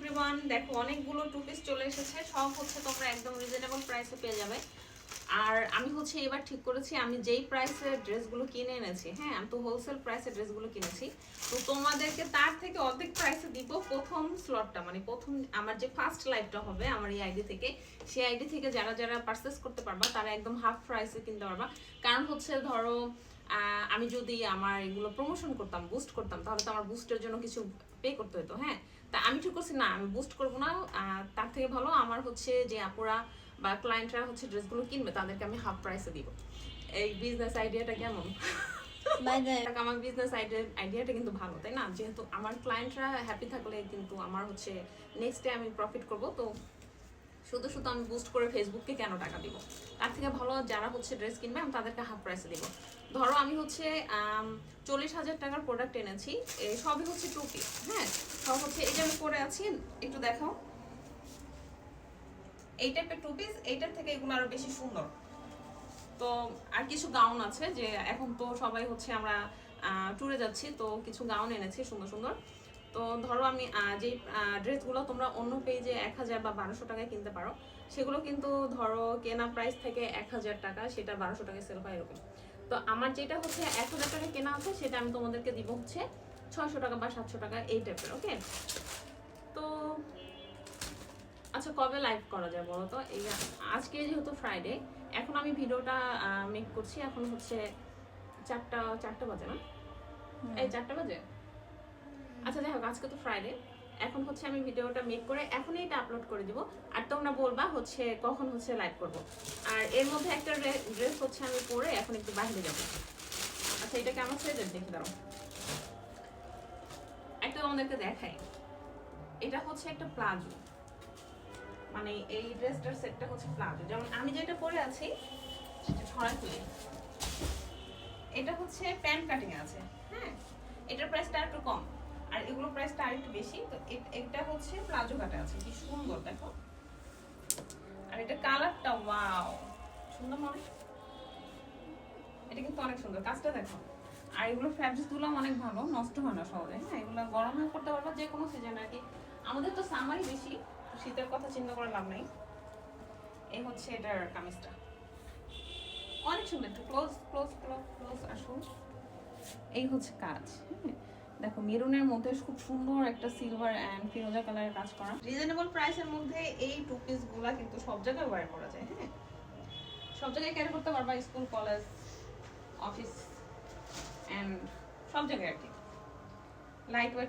Everyone, দেখো অনেকগুলো two piece চলে এসেছে। সব হচ্ছে তোমরা একদম রিজনেবল প্রাইসে পেয়ে যাবে। আর আমি হচ্ছে এবার ঠিক করেছি আমি যেই প্রাইসে ড্রেসগুলো কিনে এনেছি, হ্যাঁ আমি তো হোলসেল প্রাইসে ড্রেসগুলো কিনেছি, তো তোমাদেরকে তার থেকে অর্ধেক প্রাইসে দিব প্রথম স্লটটা, মানে প্রথম আমার যে ফার্স্ট লাইভটা হবে আমার এই আইডি থেকে, সেই আইডি থেকে যারা যারা পারচেস করতে পারবা তারা একদম হাফ প্রাইসে কিনতে পারবা। কারণ হচ্ছে ধরো আমি যদি আমার এগুলো প্রমোশন করতাম, বুস্ট করতাম, তাহলে তো আমার বুস্টের জন্য কিছু পে করতে হতো। হ্যাঁ, তা আমি ঠিক করছি না, আমি বুস্ট করবো না। তার থেকে ভালো আমার হচ্ছে যে আপুরা বা ক্লায়েন্টরা হচ্ছে ড্রেসগুলো কিনবে তাদেরকে আমি হাফ প্রাইসে দিব। এই বিজনেস আইডিয়াটা কেমন? আমার বিজনেস আইডিয়াটা কিন্তু ভালো, তাই না? যেহেতু আমার ক্লায়েন্টরা হ্যাপি থাকলে কিন্তু আমার হচ্ছে নেক্সট ডে আমি প্রফিট করব। তো শুধু শুধু আমি বুস্ট করে ফেসবুককে কেন টাকা দিব? তার থেকে ভালো যারা হচ্ছে ড্রেস কিনবে আমি তাদেরকে হাফ প্রাইসে দিব। ধরো আমি হচ্ছে 40,000 টাকার প্রোডাক্ট এনেছি, সবই হচ্ছে টু পিস। হ্যাঁ, সব হচ্ছে এই যে আমি পরে আছি, একটু দেখাও। এই টাইপের টু পিস, এইটার থেকে এগুলো আরো বেশি সুন্দর। তো আর কিছু গাউন আছে, যে এখন তো সবাই হচ্ছে আমরা ট্যুরে যাচ্ছি, তো কিছু গাউন এনেছি সুন্দর সুন্দর। তো ধরো আমি যে ড্রেসগুলো তোমরা অন্য পেজে 1000 বা 1200 টাকায় কিনতে পারো, সেগুলো কিন্তু ধরো কেনা প্রাইস থেকে 1000 টাকা, সেটা 1200 টাকায় সেল হয় এরকম। তো আমার যেটা হচ্ছে 1000 টাকায় কেনা আছে, সেটা আমি তোমাদেরকে দিব হচ্ছে 600 টাকা বা 700 টাকা এই টাইপের। ওকে, তো আচ্ছা কবে লাইভ করা যায় বলো তো? এই আজকে যেহেতু ফ্রাইডে, এখন আমি ভিডিওটা মেক করছি, এখন হচ্ছে 4টা বাজে না? এই 4টা বাজে। আচ্ছা যাই হোক, আজকে তো ফ্রাইডে, এখন হচ্ছে আমি ভিডিওটা মেক করে এখনই এটা আপলোড করে দিব। আর তোমরা বলবা হচ্ছে কখন হচ্ছে লাইভ করব। আর এর মধ্যে একটা ড্রেস হচ্ছে আমি পরে এখন একটু বাইরে যাব। আচ্ছা এটা কেমন সাইজের দেখে দাও, একটা তোমাদেরকে দেখাই। এটা হচ্ছে একটা প্লাজো, মানে এই ড্রেসটার সেটটা হচ্ছে প্লাজো, যেমন আমি যেটা পরে আছি সেটা ছড়া তুলে, এটা হচ্ছে প্যান্ট কাটিং আছে। হ্যাঁ, এটার প্রাইসটা একটু কম, আর এগুলো প্রাইসটা আর একটু বেশি। তো এটা হচ্ছে প্লাজো কাটা আছে, কি সুন্দর দেখো। আর এটা কালারটা ওয়াও, সুন্দর মনে, এটা কিন্তু অনেক সুন্দর, কাজটা দেখো। আর এগুলো ফ্যাব্রিক্সগুলো অনেক ভালো, নষ্ট হয় না সহজে। হ্যাঁ, এগুলো গরমে করতে পারবা যে কোনো সিজন আর কি। আমাদের তো সামারই বেশি, শীতের কথা চিন্তা করে লাভ নাই। এই হচ্ছে এটার কামিজটা, অনেক সুন্দর। একটু ক্লোজ ক্লোজ ক্লোজ ক্লোজ আসুন। এই হচ্ছে কাজ। দেখো মেরুনের মধ্যে খুব সুন্দর একটা সিলভার এন্ড ফিরোজা কালারের কাজ করা। রিজনেবল প্রাইসের মধ্যে এই টু পিস গুলা কিন্তু সব জায়গায় ওয়্যার করা যায়। হ্যাঁ, সব জায়গায় ক্যারি করতে পারবা, স্কুল, কলেজ, অফিস এন্ড সব জায়গায় আর কি। Light weight